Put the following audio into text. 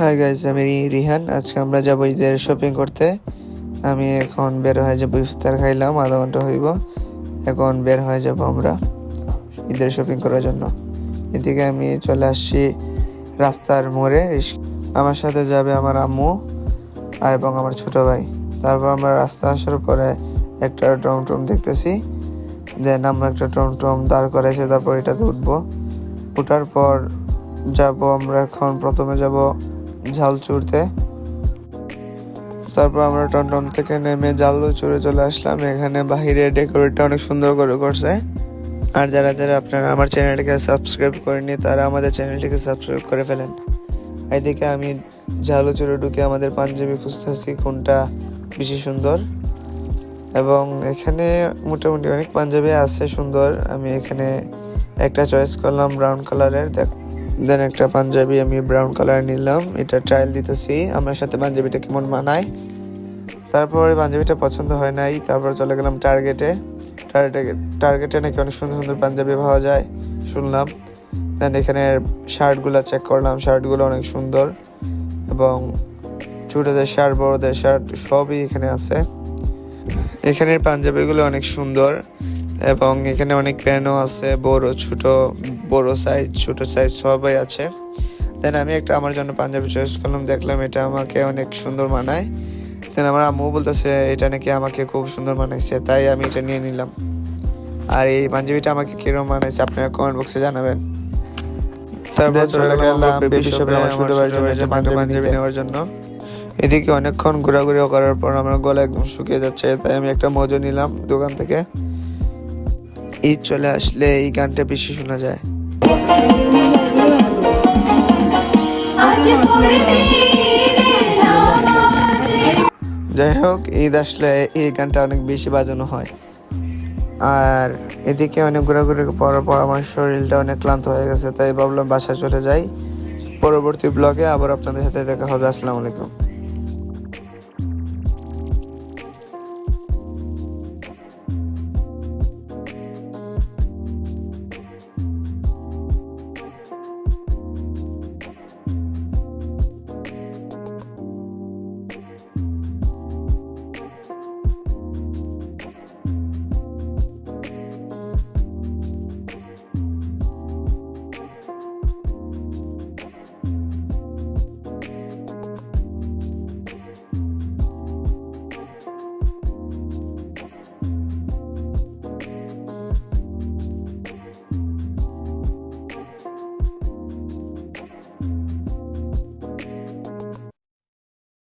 Hi guys, আমি রিহান। আজকে আমরা যাবো ঈদের শপিং করতে। আমি এখন বের হয়ে যাবো, ইফতার খাইলাম, আধা ঘন্টা হইব। এখন বের হয়ে যাব আমরা ঈদের শপিং করার জন্য। এদিকে আমি চলে আসছি রাস্তার মোড়ে। আমার সাথে যাবে আমার আম্মু আর এবং আমার ছোট ভাই। তারপর আমরা রাস্তা আসার পরে একটা টমটম দেখতেছি, দেন আমরা একটা টমটম দাঁড় করাইছে, তারপর এটাতে উঠবো। উঠার পর আমরা এখন প্রথমে যাব ঝালচুরতে। তারপর আমরা টমটম থেকে নেমে ঝালচুরে চলে আসলাম। এখানে বাহিরে ডেকোরেটটা অনেক সুন্দর করে করছে। আর যারা যারা আপনারা আমার চ্যানেলটিকে সাবস্ক্রাইব করেননি তারা আমাদের চ্যানেলটিকে সাবস্ক্রাইব করে ফেলেন। এদিকে আমি ঝালচুরে ঢুকে আমাদের পাঞ্জাবি খুঁজতেছি কোনটা বেশি সুন্দর, এবং এখানে মোটামুটি অনেক পাঞ্জাবি আছে সুন্দর। আমি এখানে একটা চয়েস করলাম ব্রাউন কালারের। দেন একটা পাঞ্জাবি আমি ব্রাউন কালার নিলাম, এটা ট্রায়াল দিতেছি আমার সাথে পাঞ্জাবিটা কেমন মানায়। তারপরে পাঞ্জাবিটা পছন্দ হয় নাই, তারপর চলে গেলাম টার্গেটে নাকি অনেক সুন্দর সুন্দর পাঞ্জাবি পাওয়া যায় শুনলাম। দেন এখানে শার্টগুলো চেক করলাম, শার্টগুলো অনেক সুন্দর, এবং ছোটদের শার্ট বড়দের শার্ট সবই এখানে আছে। এখানের পাঞ্জাবিগুলো অনেক সুন্দর, এবং এখানে অনেক প্যানও আছে, বড় ছোট, বড় সাইজ ছোট সাইজ সবাই আছে। দেন আমি একটা আমার জন্য পাঞ্জাবি চয়েস করলাম, দেখলাম এটা আমাকে অনেক সুন্দর মানায়। দেন আমার আম্মু বলতেছে এটা নাকি আমাকে খুব সুন্দর মানাইছে, তাই আমি এটা নিয়ে নিলাম। আর এই পাঞ্জাবিটা আমাকে কিরকম মানাইছে আপনারা কমেন্ট বক্সে জানাবেন। তারপর চলে গেলাম বেবি শপে আমার ছোট ভাইয়ের জন্য একটা পাঞ্জাবি নেওয়ার জন্য। এদিকে অনেকক্ষণ ঘোরাঘুরি করার পর আমার গলা একদম শুকিয়ে যাচ্ছে, তাই আমি একটা মোজো নিলাম দোকান থেকে। ঈদ চলে আসলে এই গানটা বেশি শোনা যায়। যাই হোক, ঈদ আসলে এই গানটা অনেক বেশি বাজানো হয়। আর এদিকে অনেক ঘোরাঘুরি করার পর আমার শরীরটা অনেক ক্লান্ত হয়ে গেছে, তাই ভাবলাম বাসায় চলে যাই। পরবর্তী ব্লগে আবার আপনাদের সাথে দেখা হবে। আসসালামু আলাইকুম।